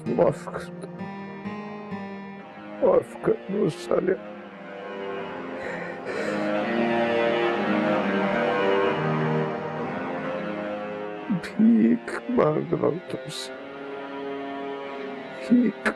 माफ कर दो, माफ कर दो सालिया। भीख मांग रहा हूं तुमसे, भीख।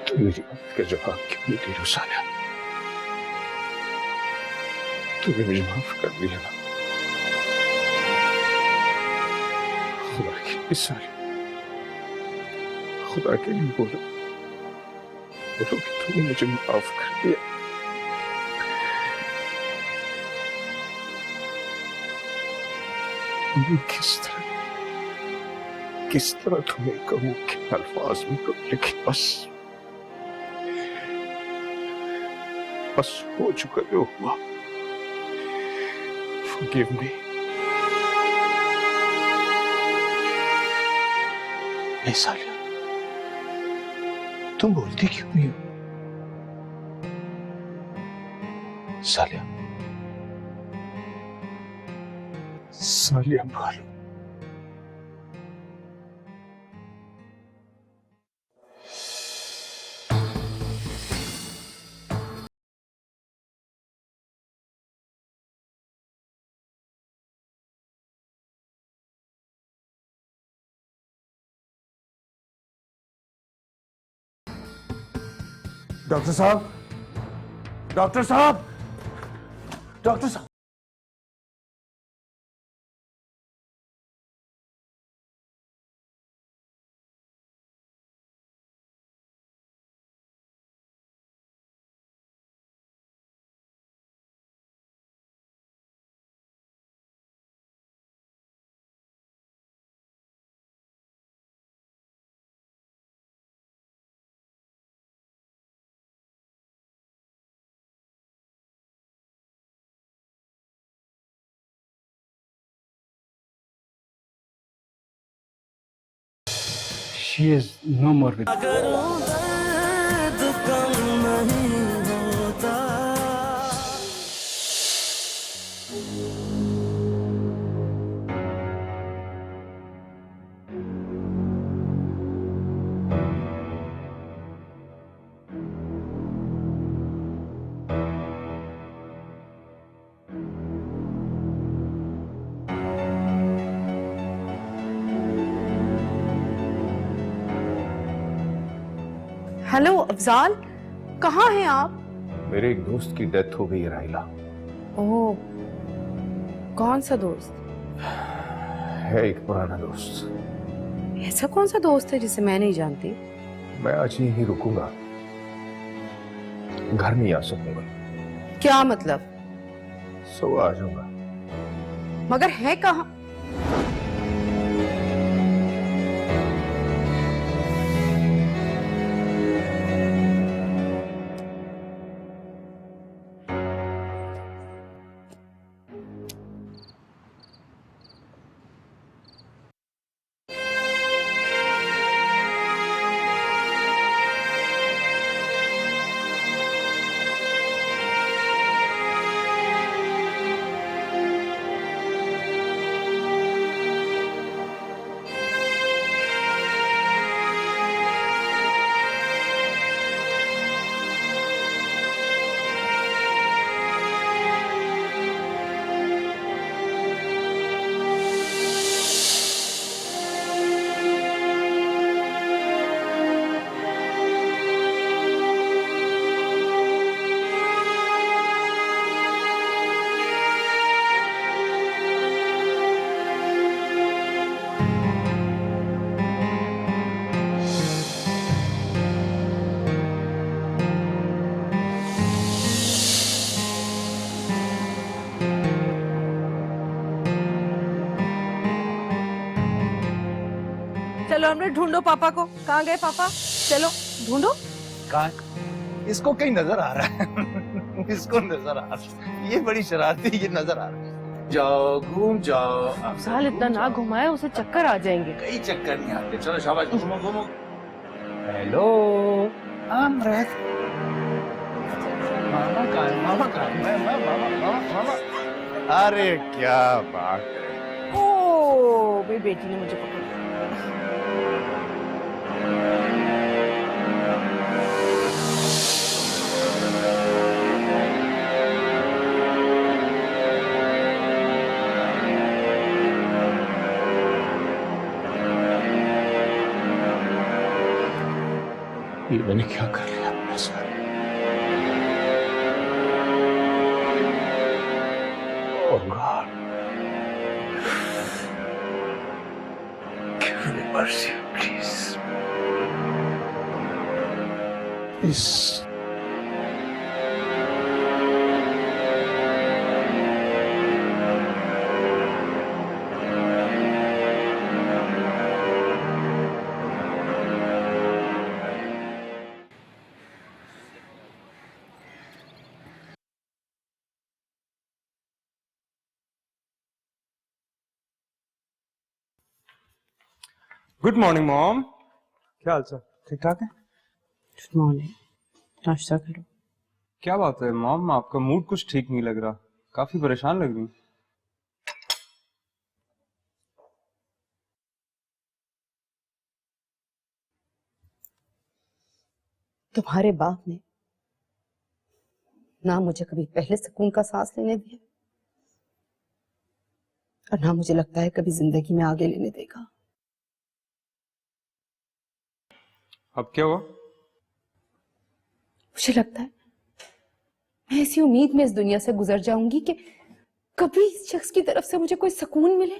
तुम मेरी बात का जवाब क्यों नहीं दे रहे हो सालिया? तुमने मुझे माफ कर दिया ना? खुदा के लिए सालिया, खुदा के लिए बोलो, बोलो कि तुमने मुझे माफ कर दिया। मैं किस तरह तुम्हें कहूं कि अल्फाज में तो, लेकिन बस हो चुका जो हुआ। Forgive me। नहीं सालिया, तुम बोलती क्यों नहीं हो? सालिया, सालिया बोलो। डॉक्टर साहब, डॉक्टर साहब, डॉक्टर साहब। She is no more with hello Afzal, कहाँ हैं आप? मेरे एक दोस्त की डेथ हो गई है राहिला। ओह, कौन सा दोस्त? है एक पुराना दोस्त। ऐसा कौन सा दोस्त है जिसे मैं नहीं जानती? मैं आज यहीं रुकूंगा, घर नहीं आ सकूंगा। क्या मतलब? सुबह आ जाऊंगा। मगर है कहाँ? चलो हमने ढूंढो पापा को। कहाँ गए पापा? चलो ढूंढो। कहाँ? इसको कहीं नजर आ रहा है। इसको नजर आ रहा है, ये बड़ी शरारती, ये नजर आ रहा है। जाओ घूम जाओ। अफजाल इतना ना घुमाए, उसे चक्कर आ जाएंगे। कई चक्कर नहीं आते, चलो शाबाश, घूमो घूमो। हेलो अमृत, मामा कहाँ है? मामा कहाँ है? मामा मामा मामा। अरे क्या बात है। ओ मेरी बेटी ने मुझे पकड़ लिया। ये मैंने क्या कर लिया अपने साथ? Oh God. Give me mercy, please. Please. Good morning mom. क्या हाल चाल? ठीक ठाक है? Good morning. नाश्ता करो। क्या बात है मॉम, आपका मूड कुछ ठीक नहीं लग रहा, काफी परेशान लग रही। तुम्हारे बाप ने ना मुझे कभी पहले सुकून का सांस लेने दिया और ना मुझे लगता है कभी जिंदगी में आगे लेने देगा। अब क्या हुआ? मुझे लगता है मैं ऐसी उम्मीद में इस दुनिया से गुजर जाऊंगी कि कभी इस शख्स की तरफ से मुझे कोई सुकून मिले।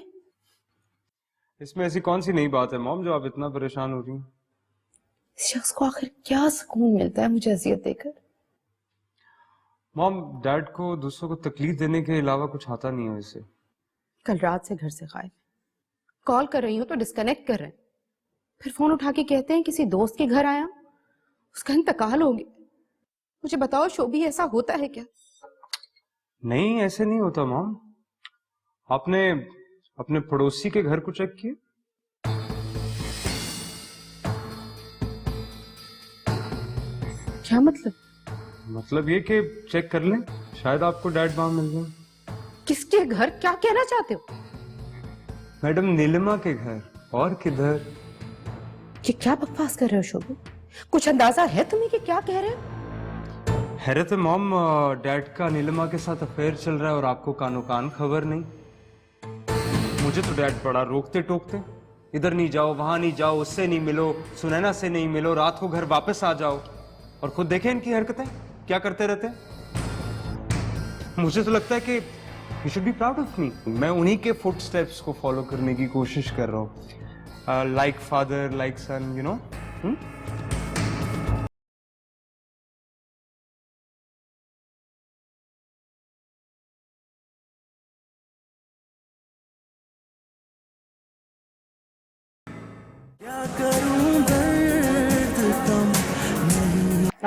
इसमें ऐसी कौन सी नई बात है मॉम जो आप इतना परेशान हो रही हैं? इस शख्स को आखिर क्या सुकून मिलता है मुझे अजियत देकर? मॉम, डैड को दूसरों को तकलीफ देने के अलावा कुछ आता नहीं है इसे। कल रात से घर से गायब। कॉल कर रही हूँ तो डिस्कनेक्ट कर रहे हैं, फिर फोन उठा के कहते हैं किसी दोस्त के घर आया, उसका इंतकाल हो गया। मुझे बताओ शोभी, ऐसा होता है क्या? नहीं, ऐसे नहीं होता मॉम। आपने अपने पड़ोसी के घर को चेक किया? क्या मतलब? मतलब ये कि चेक कर लें, शायद आपको डैड वहां मिल जाए। किसके घर? क्या कहना चाहते हो? मैडम, नीलिमा के घर, और किधर? ये क्या बकवास कर रहे हो शोभी? कुछ अंदाजा है तुम्हें कि क्या कह रहे हो? हैरत है मॉम, डैड का नीलिमा के साथ अफेयर चल रहा है और आपको कानो कान खबर नहीं। मुझे तो डैड बड़ा रोकते टोकते, इधर नहीं जाओ, वहां नहीं जाओ, उससे नहीं मिलो, सुनैना से नहीं मिलो, रात को घर वापस आ जाओ। और खुद देखें इनकी हरकतें क्या करते रहते हैं। मुझे तो लगता है कि you should be proud of me. मैं उन्हीं के फुटस्टेप्स को फॉलो करने की कोशिश कर रहा हूँ, like father like son, you know.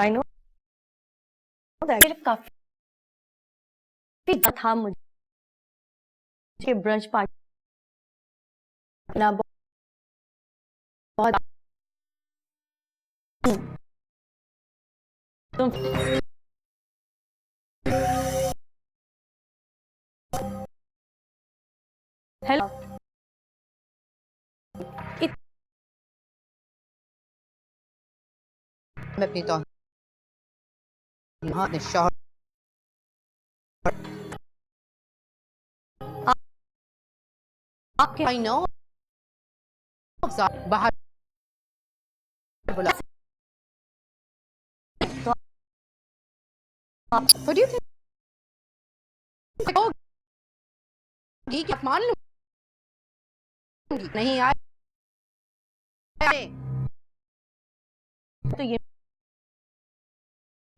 I know that काफी था मुझे ब्रंच पार्टी ना बहुत तुम हेलो मैं अपनी तो शौहर आपके I know बाहर बुला। What do you think? ठीक है, मान लूंगी। नहीं आए तो ये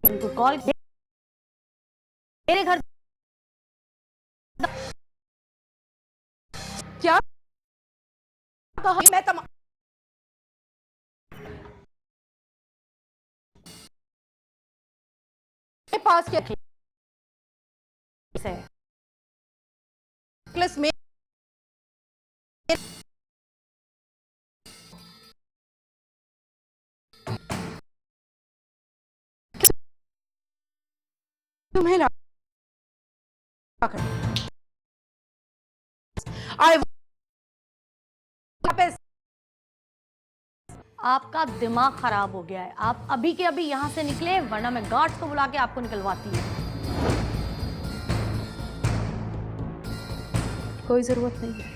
उनको कॉल मेरे घर क्या कहा? मैं पास क्या से क्लास में तुम्हें I वापस। आपका दिमाग खराब हो गया है। आप अभी के अभी यहाँ से निकले, वरना मैं गार्ड्स को बुला के आपको निकलवाती हूँ। कोई जरूरत नहीं है,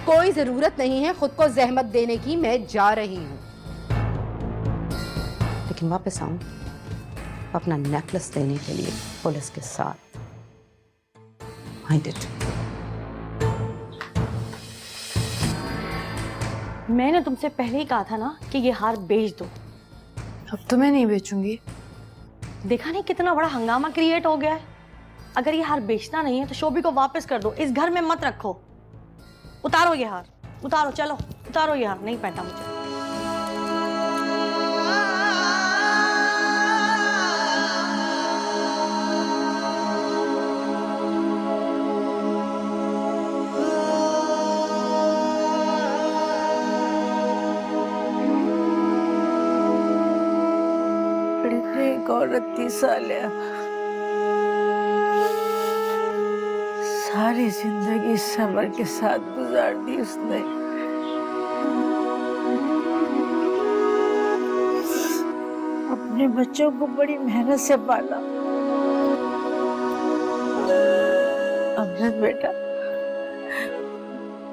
कोई जरूरत नहीं है खुद को जहमत देने की। मैं जा रही हूँ, लेकिन वापस आऊं अपना नेकलेस देने के लिए पुलिस के साथ। I did. मैंने तुमसे पहले ही कहा था ना कि ये हार बेच दो। अब तो मैं नहीं बेचूंगी। देखा नहीं कितना बड़ा हंगामा क्रिएट हो गया है। अगर ये हार बेचना नहीं है तो शोभी को वापस कर दो, इस घर में मत रखो। उतारो ये हार, उतारो, चलो उतारो ये हार, नहीं पहनना मुझे। एक औरत 30 साल है, सारी जिंदगी सब्र के साथ गुजार दी उसने। अपने बच्चों को बड़ी मेहनत से पाला। अमृत बेटा,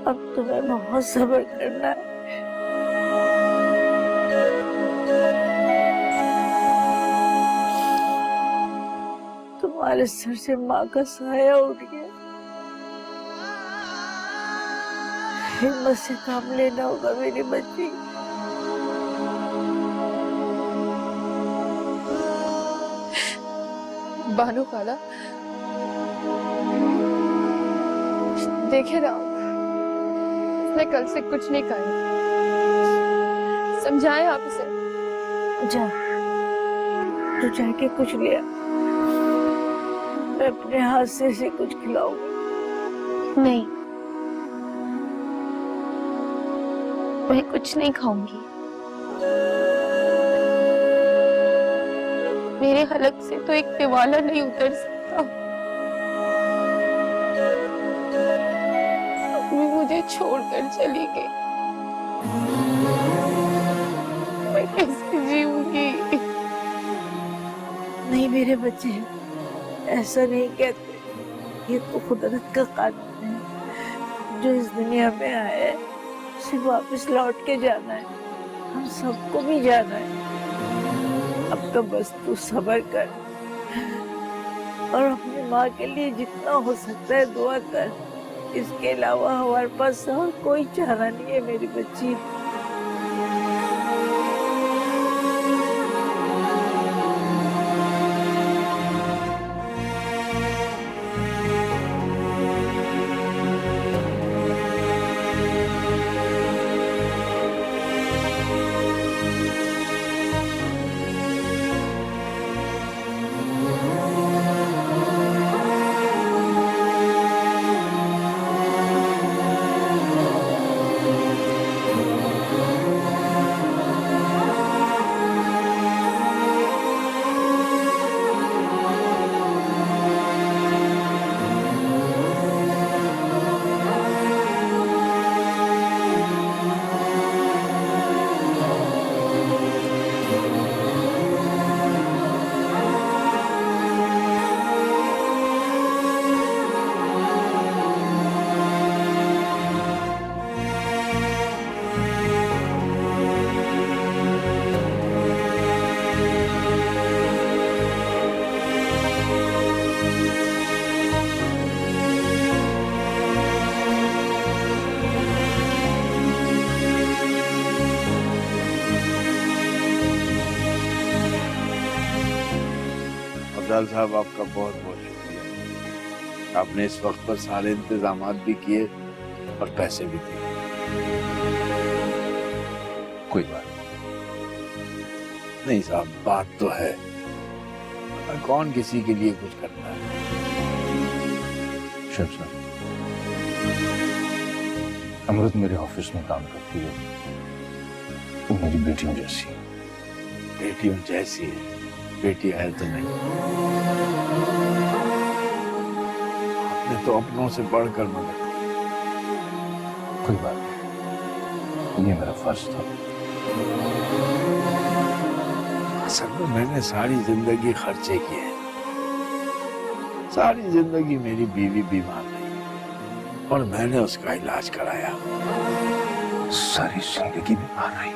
अब तुम्हें बहुत सब्र करना है। तुम्हारे सर से माँ का साया उठ गया। हिम्मत से काम लेना होगा मेरी बच्ची। बानो खाला, देखे राम, उसने कल से कुछ नहीं कहा। समझाए आप उसे। जा, तू जाके कुछ लिया, मैं अपने हाथ से इसे कुछ खिलाऊंगी। नहीं, मैं कुछ नहीं खाऊंगी। मेरे हलक से तो एक तिवाला नहीं उतर सकता। वो मुझे छोड़कर चली गई, मैं कैसे जीऊंगी? नहीं मेरे बच्चे, ऐसा नहीं कहते। ये तो कुदरत का कानून है। जो इस दुनिया में आया है उसे वापस लौट के जाना है। हम सबको भी जाना है। अब तो बस तू सब्र कर और अपनी माँ के लिए जितना हो सकता है दुआ कर। इसके अलावा हमारे पास और कोई चारा नहीं है मेरी बच्ची। अफजाल साहब, आपका बहुत बहुत शुक्रिया। आपने इस वक्त पर सारे इंतजाम भी किए और पैसे भी दिए। कोई बात नहीं साहब, बात तो है, कौन किसी के लिए कुछ करता है। शेफ साहब, अमृत मेरे ऑफिस में काम करती है, वो मेरी बेटियों जैसी। बेटियों जैसी है? बेटी है तो नहीं। आपने तो अपनों से बढ़कर मदद की। कोई बात नहीं, ये मेरा फर्ज था। असल में मैंने सारी जिंदगी खर्चे किए, सारी जिंदगी मेरी बीवी बीमार रही और मैंने उसका इलाज कराया। सारी जिंदगी बीमार रही।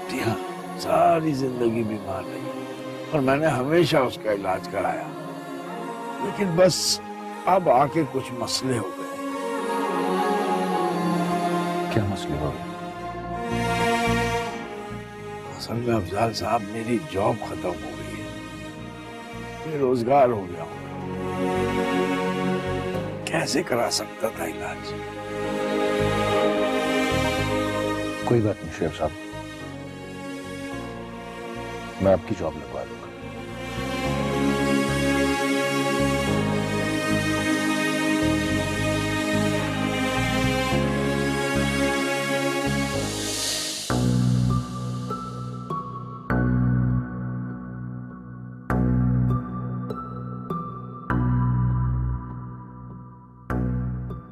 जी हाँ, सारी जिंदगी बीमार रही और मैंने हमेशा उसका इलाज कराया। लेकिन बस अब आके कुछ मसले हो गए। क्या मसले हो गए? असल में अफजाल साहब, मेरी जॉब खत्म हो गई है, बेरोजगार हो गया हूँ। कैसे करा सकता था इलाज? कोई बात नहीं शेख साहब, मैं आपकी जॉब लगवा दूंगा।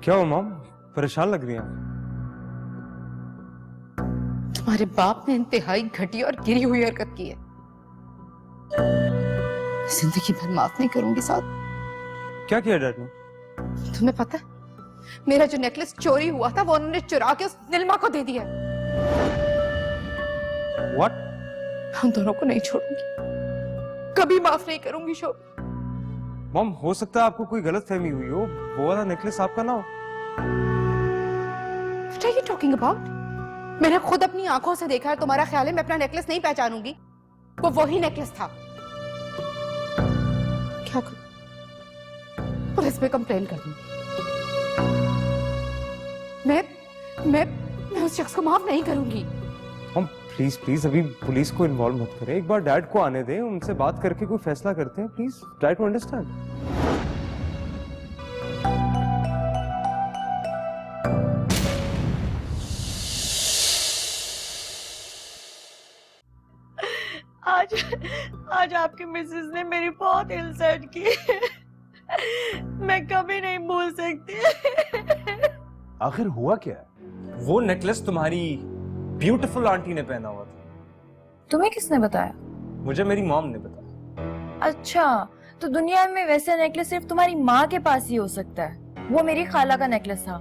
क्या हो मॉम, परेशान लग रही हैं? तुम्हारे बाप ने इंतहाई घटिया और गिरी हुई हरकत की है। जिंदगी भर माफ नहीं करूंगी साथ। क्या किया डैड ने? तुम्हें पता है, मेरा जो नेकलेस चोरी हुआ था वो उन्होंने चुरा के उस नीलिमा को दे दिया। व्हाट? हम दोनों को नहीं छोड़ूंगी, कभी माफ नहीं करूंगी शोभी। मॉम, हो सकता है आपको कोई गलत फहमी हुई हो, वो वाला नेकलेस आपका ना हो। What are you talking about? मैंने खुद अपनी आंखों से देखा है। तुम्हारा ख्याल है मैं अपना नेकलेस नहीं पहचानूंगी? वो वही नेकलेस था। क्या करूं? पुलिस में कंप्लेन कर दूंगी। मैं उस शख्स को माफ नहीं करूंगी। मॉम प्लीज प्लीज, अभी पुलिस को इन्वॉल्व मत करें, एक बार डैड को आने दें, उनसे बात करके कोई फैसला करते हैं। Please try to understand. आज आपकी मिसेस ने मेरी बहुत इंसल्ट की। मैं कभी नहीं भूल सकती। आखिर हुआ क्या? वो नेकलेस तुम्हारी ब्यूटीफुल आंटी ने पहना हुआ था। तुम्हें किसने बताया? मुझे मेरी मॉम ने बताया। अच्छा, तो दुनिया में वैसा नेकलेस सिर्फ तुम्हारी माँ के पास ही हो सकता है। वो मेरी खाला का नेकलेस था।